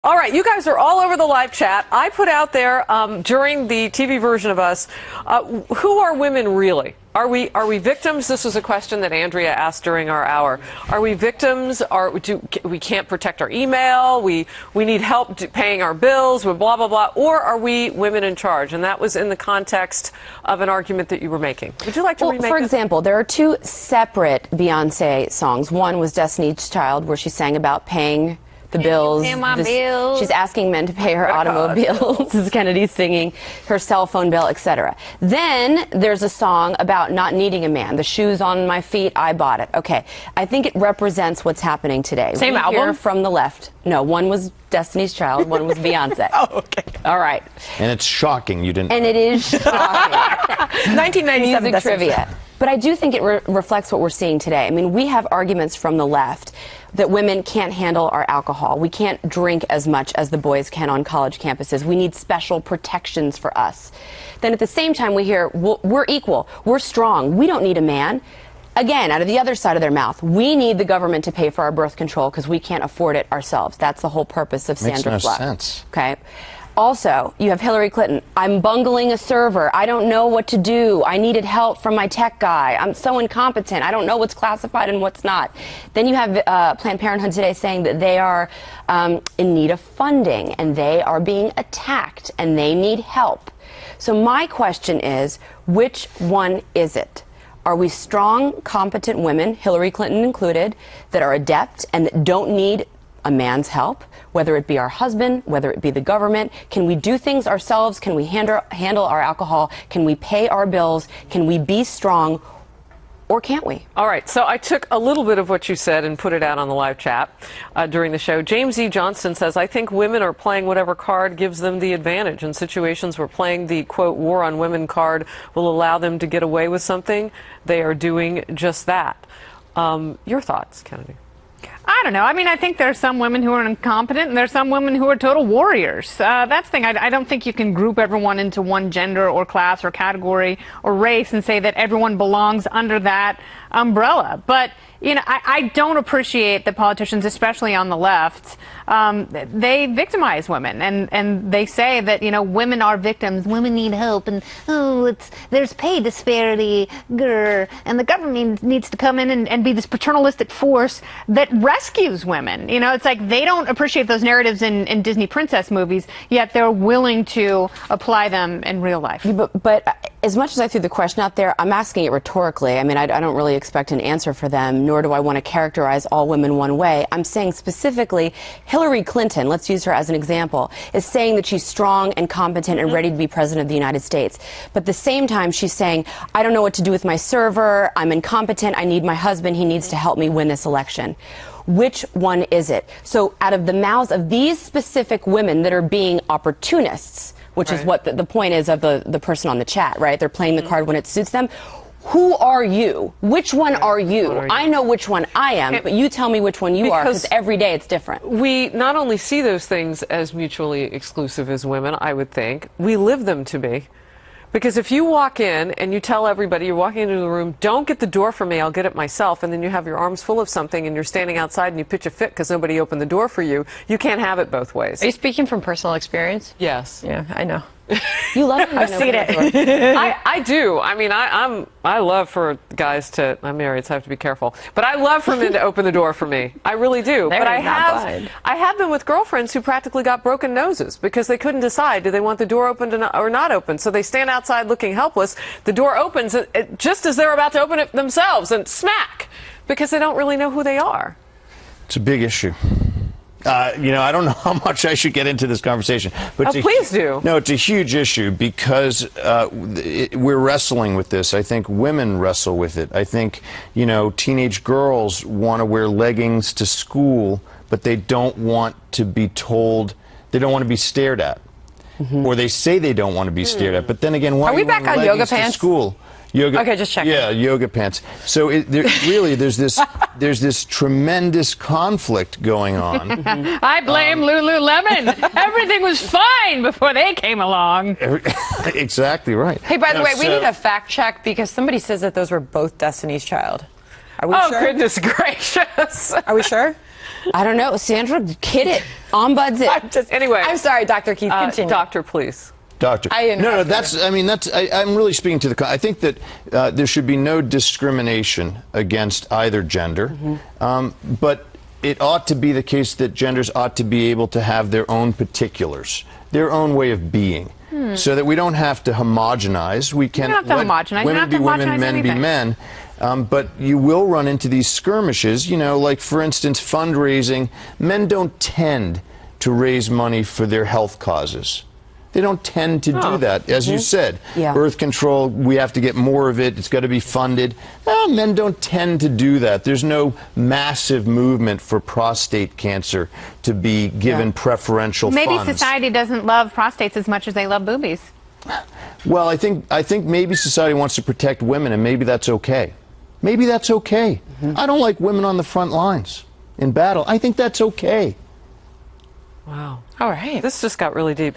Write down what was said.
All right, you guys are all over the live chat. I put out there during the TV version of us, who are women really? Are we victims? This was a question that Andrea asked during our hour. Are we victims? We can't protect our email? We need help paying our bills? Blah, blah, blah. Or are we women in charge? And that was in the context of an argument that you were making. Would you like to remake for example, there are two separate Beyonce songs. One was Destiny's Child, where she sang about paying the bills. She's asking men to pay her automobiles. This is Kennedy singing her cell phone bill, etc. Then there's a song about not needing a man. The shoes on my feet, I bought it. Okay, I think it represents what's happening today. Same album? Hear from the left. No, one was Destiny's Child, one was Beyonce. Oh, okay. All right. And it's shocking you didn't. And it is shocking. 1997 music trivia. But I do think it reflects what we're seeing today. I mean, we have arguments from the left that women can't handle our alcohol. We can't drink as much as the boys can on college campuses. We need special protections for us. Then at the same time, we hear, we're equal, we're strong, we don't need a man. Again, out of the other side of their mouth, we need the government to pay for our birth control because we can't afford it ourselves. That's the whole purpose of Sandra Makes no Fluff. sense. Okay. Also, you have Hillary Clinton. I'm bungling a server. I don't know what to do. I needed help from my tech guy. I'm so incompetent. I don't know what's classified and what's not. Then you have Planned Parenthood today saying that they are in need of funding and they are being attacked and they need help. So my question is, which one is it? Are we strong, competent women, Hillary Clinton included, that are adept and that don't need a man's help, whether it be our husband, whether it be the government? Can we do things ourselves? Can we handle our alcohol? Can we pay our bills? Can we be strong? Or can't we? All right, so I took a little bit of what you said and put it out on the live chat during the show. James E. Johnston says, I think women are playing whatever card gives them the advantage. In situations where playing the, quote, war on women card will allow them to get away with something, they are doing just that. Your thoughts, Kennedy? I don't know. I mean, I think there are some women who are incompetent, and there are some women who are total warriors. That's the thing. I don't think you can group everyone into one gender or class or category or race and say that everyone belongs under that umbrella. But, you know, I don't appreciate that politicians, especially on the left, they victimize women. And they say that, you know, women are victims, women need help, and, oh, there's pay disparity, grr, and the government needs to come in and be this paternalistic force that rescues women. You know, it's like they don't appreciate those narratives in Disney princess movies, yet they're willing to apply them in real life. But as much as I threw the question out there, I'm asking it rhetorically. I mean, I don't really expect an answer for them, nor do I want to characterize all women one way. I'm saying specifically, Hillary Clinton, let's use her as an example, is saying that she's strong and competent and ready to be president of the United States. But at the same time, she's saying, I don't know what to do with my server, I'm incompetent, I need my husband, he needs to help me win this election. Which one is it? So out of the mouths of these specific women that are being opportunists, which is what the point is of the person on the chat, right? They're playing the card when it suits them. Who are you? Which one are you? I know which one I am, but you tell me which one you are, because every day it's different. We not only see those things as mutually exclusive as women, I would think, we live them to be. Because if you walk in and you tell everybody, you're walking into the room, don't get the door for me, I'll get it myself, and then you have your arms full of something and you're standing outside and you pitch a fit because nobody opened the door for you, you can't have it both ways. Are you speaking from personal experience? Yes. Yeah, I know. You love it. I've seen it. I do. I mean, I love for guys to, I'm married, so I have to be careful, but I love for men to open the door for me. I really do. But I have been with girlfriends who practically got broken noses because they couldn't decide, do they want the door open or not open? So they stand outside looking helpless. The door opens just as they're about to open it themselves, and smack, because they don't really know who they are. It's a big issue. You know, I don't know how much I should get into this conversation, but please do. No, it's a huge issue because we're wrestling with this. I think women wrestle with it. I think, you know, teenage girls want to wear leggings to school, but they don't want to be told, they don't want to be stared at. Or they say they don't want to be stared at, but then again, why are we back on yoga pants? To school? Yoga, okay, just checking. Yeah, yoga pants. So there's this tremendous conflict going on. I blame Lululemon. Everything was fine before they came along. Exactly right. Hey, by the way, we need a fact check because somebody says that those were both Destiny's Child. Are we sure? Oh, goodness gracious. Are we sure? I don't know, Sandra, kid it, ombuds it. Anyway, I'm sorry, Dr. Keith, continue. Doctor, please. Doctor. I'm really speaking to I think that there should be no discrimination against either gender, but it ought to be the case that genders ought to be able to have their own particulars, their own way of being, so that we don't have to homogenize. We can let women be women, men be men. But you will run into these skirmishes, like, for instance, fundraising. Men don't tend to raise money for their health causes. They don't tend to do that. As you said, birth control, we have to get more of it. It's got to be funded. Men don't tend to do that. There's no massive movement for prostate cancer to be given preferential funds. Maybe society doesn't love prostates as much as they love boobies. Well, I think maybe society wants to protect women, and maybe that's okay. Maybe that's okay. I don't like women on the front lines in battle. I think that's okay. Wow. All right. This just got really deep.